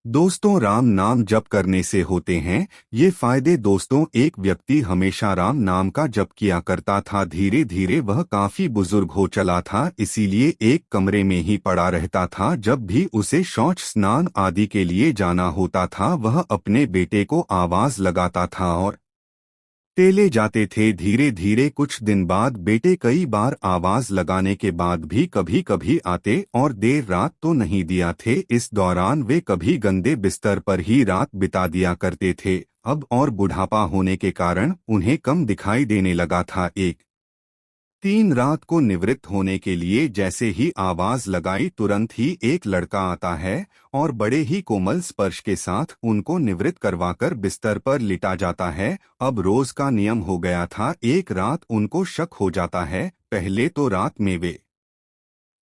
दोस्तों, राम नाम जप करने से होते हैं ये फायदे। दोस्तों, एक व्यक्ति हमेशा राम नाम का जप किया करता था। धीरे धीरे वह काफी बुजुर्ग हो चला था, इसीलिए एक कमरे में ही पड़ा रहता था। जब भी उसे शौच स्नान आदि के लिए जाना होता था, वह अपने बेटे को आवाज लगाता था और टेले जाते थे। धीरे धीरे कुछ दिन बाद बेटे कई बार आवाज लगाने के बाद भी कभी कभी आते और देर रात तो नहीं दिया थे। इस दौरान वे कभी गंदे बिस्तर पर ही रात बिता दिया करते थे। अब और बुढ़ापा होने के कारण उन्हें कम दिखाई देने लगा था। एक तीन रात को निवृत्त होने के लिए जैसे ही आवाज लगाई, तुरंत ही एक लड़का आता है और बड़े ही कोमल स्पर्श के साथ उनको निवृत्त करवाकर बिस्तर पर लिटा जाता है। अब रोज का नियम हो गया था। एक रात उनको शक हो जाता है। पहले तो रात में वे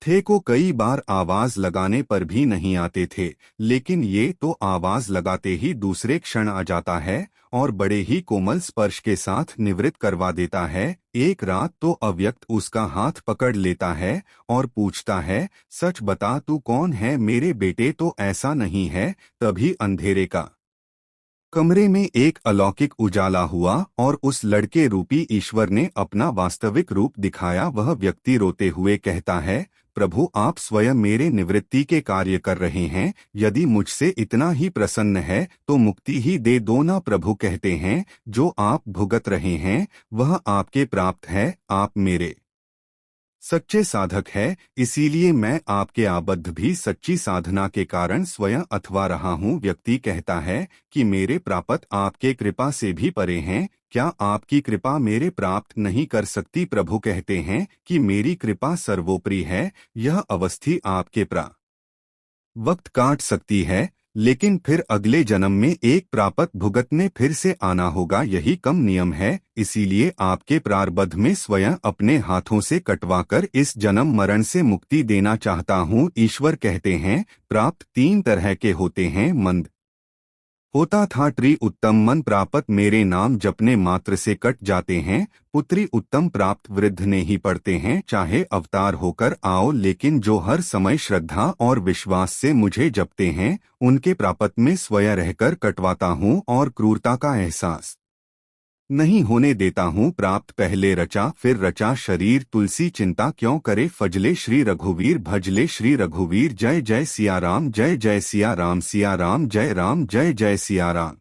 थे को कई बार आवाज लगाने पर भी नहीं आते थे, लेकिन ये तो आवाज लगाते ही दूसरे क्षण आ जाता है और बड़े ही कोमल स्पर्श के साथ निवृत्त करवा देता है। एक रात तो अव्यक्त उसका हाथ पकड़ लेता है और पूछता है, सच बता, तू कौन है मेरे बेटे? तो ऐसा नहीं है। तभी अंधेरे का कमरे में एक अलौकिक उजाला हुआ और उस लड़के रूपी ईश्वर ने अपना वास्तविक रूप दिखाया। वह व्यक्ति रोते हुए कहता है, प्रभु, आप स्वयं मेरे निवृत्ति के कार्य कर रहे हैं। यदि मुझसे इतना ही प्रसन्न है तो मुक्ति ही दे दो ना। प्रभु कहते हैं, जो आप भुगत रहे हैं वह आपके प्राप्त है। आप मेरे सच्चे साधक है, इसीलिए मैं आपके आबद्ध भी सच्ची साधना के कारण स्वयं अथवा रहा हूँ। व्यक्ति कहता है कि मेरे प्रापत आपके कृपा से भी परे हैं। क्या आपकी कृपा मेरे प्राप्त नहीं कर सकती? प्रभु कहते हैं कि मेरी कृपा सर्वोपरि है। यह अवस्थी आपके वक्त काट सकती है, लेकिन फिर अगले जन्म में एक प्रापत भुगतने फिर से आना होगा। यही कम नियम है। इसीलिए आपके प्रारब्ध में स्वयं अपने हाथों से कटवाकर इस जन्म मरण से मुक्ति देना चाहता हूँ। ईश्वर कहते हैं, प्राप्त तीन तरह के होते हैं। मंद होता था ट्री उत्तम मन प्राप्त मेरे नाम जपने मात्र से कट जाते हैं। पुत्री उत्तम प्राप्त वृद्ध ने ही पढ़ते हैं, चाहे अवतार होकर आओ, लेकिन जो हर समय श्रद्धा और विश्वास से मुझे जपते हैं उनके प्राप्त में स्वयं रहकर कटवाता हूँ और क्रूरता का एहसास नहीं होने देता हूँ। प्राप्त पहले रचा फिर रचा शरीर, तुलसी चिंता क्यों करे फजले श्री रघुवीर। भजले श्री रघुवीर। जय जय सिया राम, जय जय सिया राम, सिया राम जय राम, जय जय सिया राम।